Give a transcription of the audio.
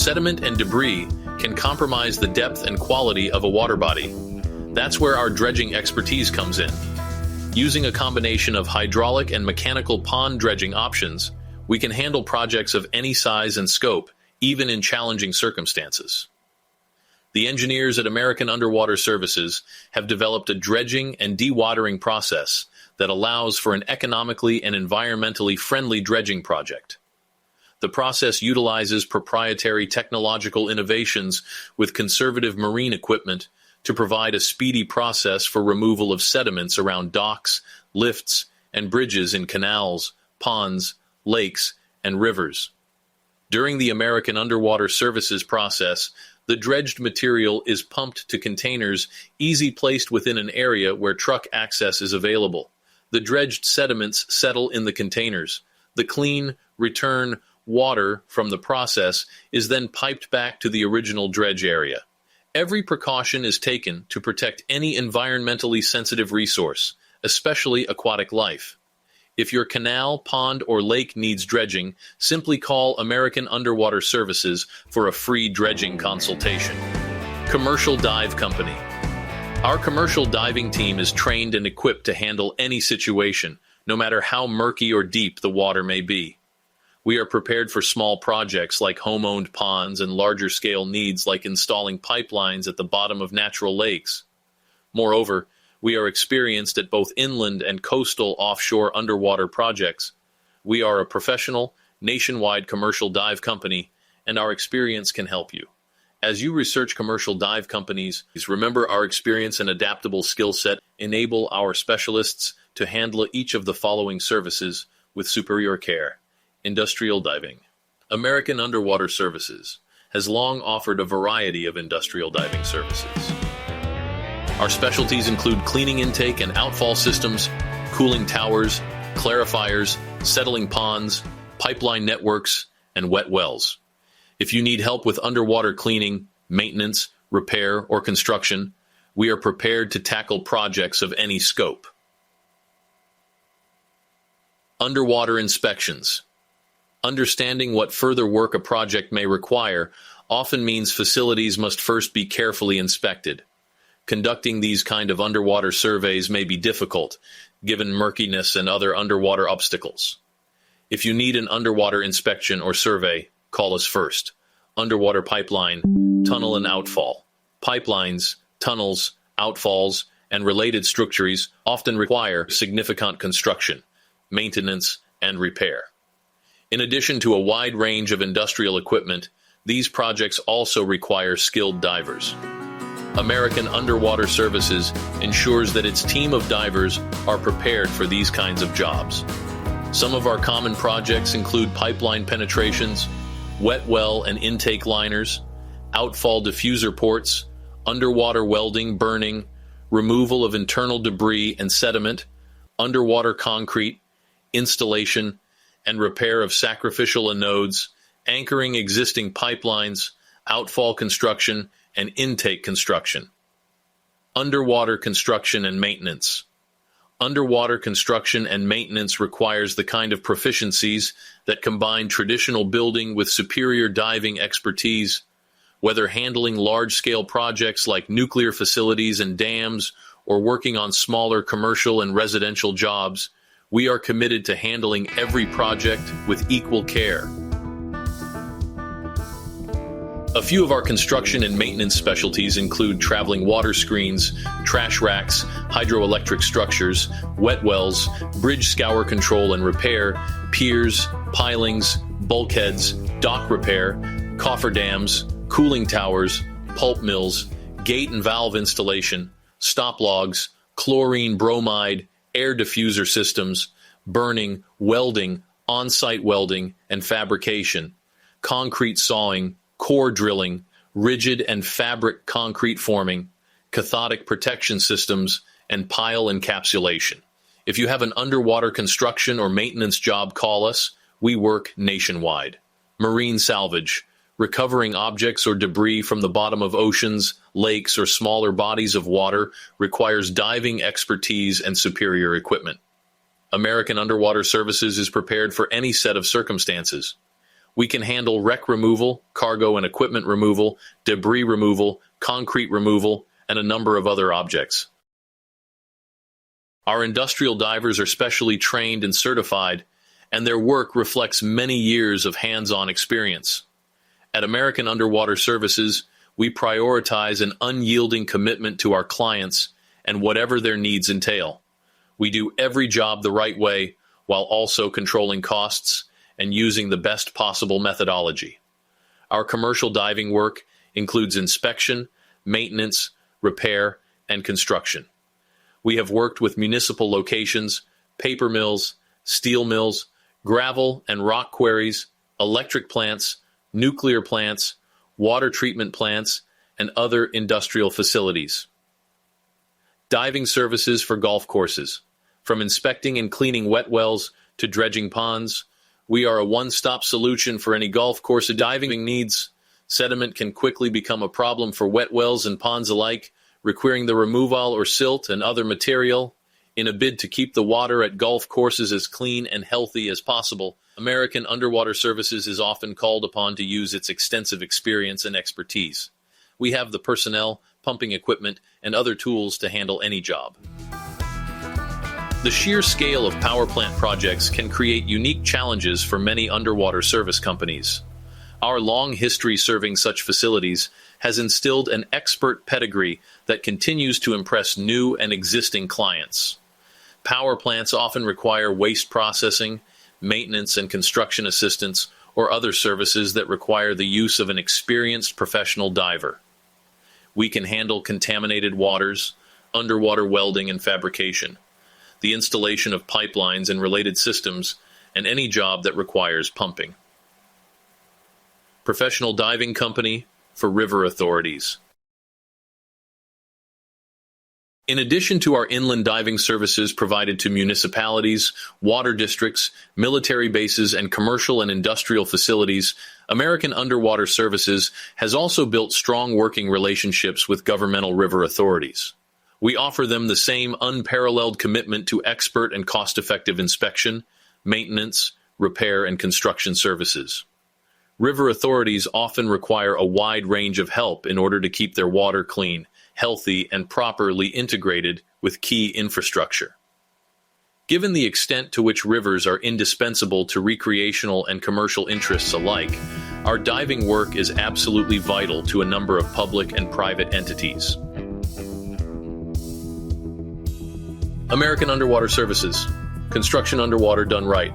sediment and debris can compromise the depth and quality of a water body. That's where our dredging expertise comes in. Using a combination of hydraulic and mechanical pond dredging options, we can handle projects of any size and scope, even in challenging circumstances. The engineers at American Underwater Services have developed a dredging and dewatering process that allows for an economically and environmentally friendly dredging project. The process utilizes proprietary technological innovations with conservative marine equipment to provide a speedy process for removal of sediments around docks, lifts, and bridges in canals, ponds, lakes, and rivers. During the American Underwater Services process, the dredged material is pumped to containers easily placed within an area where truck access is available. The dredged sediments settle in the containers. The clean, return water from the process is then piped back to the original dredge area. Every precaution is taken to protect any environmentally sensitive resource, especially aquatic life. If your canal, pond, or lake needs dredging, simply call American Underwater Services for a free dredging consultation. Commercial Dive Company. Our commercial diving team is trained and equipped to handle any situation, no matter how murky or deep the water may be. We are prepared for small projects like home-owned ponds and larger-scale needs like installing pipelines at the bottom of natural lakes. Moreover, we are experienced at both inland and coastal offshore underwater projects. We are a professional, nationwide commercial dive company, and our experience can help you. As you research commercial dive companies, remember our experience and adaptable skill set enable our specialists to handle each of the following services with superior care. Industrial diving. American Underwater Services has long offered a variety of industrial diving services. Our specialties include cleaning intake and outfall systems, cooling towers, clarifiers, settling ponds, pipeline networks, and wet wells. If you need help with underwater cleaning, maintenance, repair, or construction, we are prepared to tackle projects of any scope. Underwater inspections. Understanding what further work a project may require often means facilities must first be carefully inspected. Conducting these kind of underwater surveys may be difficult, given murkiness and other underwater obstacles. If you need an underwater inspection or survey, call us first. Underwater pipeline, tunnel and outfall. Pipelines, tunnels, outfalls, and related structures often require significant construction, maintenance, and repair. In addition to a wide range of industrial equipment, these projects also require skilled divers. American Underwater Services ensures that its team of divers are prepared for these kinds of jobs. Some of our common projects include pipeline penetrations, wet well and intake liners, outfall diffuser ports, underwater welding, burning, removal of internal debris and sediment, underwater concrete, installation, and repair of sacrificial anodes, anchoring existing pipelines, outfall construction, and intake construction. Underwater construction and maintenance. Underwater construction and maintenance requires the kind of proficiencies that combine traditional building with superior diving expertise. Whether handling large-scale projects like nuclear facilities and dams or working on smaller commercial and residential jobs, we are committed to handling every project with equal care. A few of our construction and maintenance specialties include traveling water screens, trash racks, hydroelectric structures, wet wells, bridge scour control and repair, piers, pilings, bulkheads, dock repair, cofferdams, cooling towers, pulp mills, gate and valve installation, stop logs, chlorine bromide, air diffuser systems, burning, welding, on-site welding and fabrication, concrete sawing, core drilling, rigid and fabric concrete forming, cathodic protection systems, and pile encapsulation. If you have an underwater construction or maintenance job, call us. We work nationwide. Marine salvage. Recovering objects or debris from the bottom of oceans, lakes, or smaller bodies of water requires diving expertise and superior equipment. American Underwater Services is prepared for any set of circumstances. We can handle wreck removal, cargo and equipment removal, debris removal, concrete removal, and a number of other objects. Our industrial divers are specially trained and certified, and their work reflects many years of hands-on experience. At American Underwater Services, we prioritize an unyielding commitment to our clients and whatever their needs entail. We do every job the right way while also controlling costs and using the best possible methodology. Our commercial diving work includes inspection, maintenance, repair, and construction. We have worked with municipal locations, paper mills, steel mills, gravel and rock quarries, electric plants, nuclear plants, water treatment plants, and other industrial facilities. Diving services for golf courses. From inspecting and cleaning wet wells to dredging ponds, we are a one-stop solution for any golf course diving needs. Sediment can quickly become a problem for wet wells and ponds alike, requiring the removal or silt and other material. In a bid to keep the water at golf courses as clean and healthy as possible, American Underwater Services is often called upon to use its extensive experience and expertise. We have the personnel, pumping equipment, and other tools to handle any job. The sheer scale of power plant projects can create unique challenges for many underwater service companies. Our long history serving such facilities has instilled an expert pedigree that continues to impress new and existing clients. Power plants often require waste processing, maintenance and construction assistance, or other services that require the use of an experienced professional diver. We can handle contaminated waters, underwater welding and fabrication, the installation of pipelines and related systems, and any job that requires pumping. Professional diving company for river authorities. In addition to our inland diving services provided to municipalities, water districts, military bases, and commercial and industrial facilities, American Underwater Services has also built strong working relationships with governmental river authorities. We offer them the same unparalleled commitment to expert and cost-effective inspection, maintenance, repair, and construction services. River authorities often require a wide range of help in order to keep their water clean, healthy, and properly integrated with key infrastructure. Given the extent to which rivers are indispensable to recreational and commercial interests alike, our diving work is absolutely vital to a number of public and private entities. American Underwater Services. Construction underwater done right.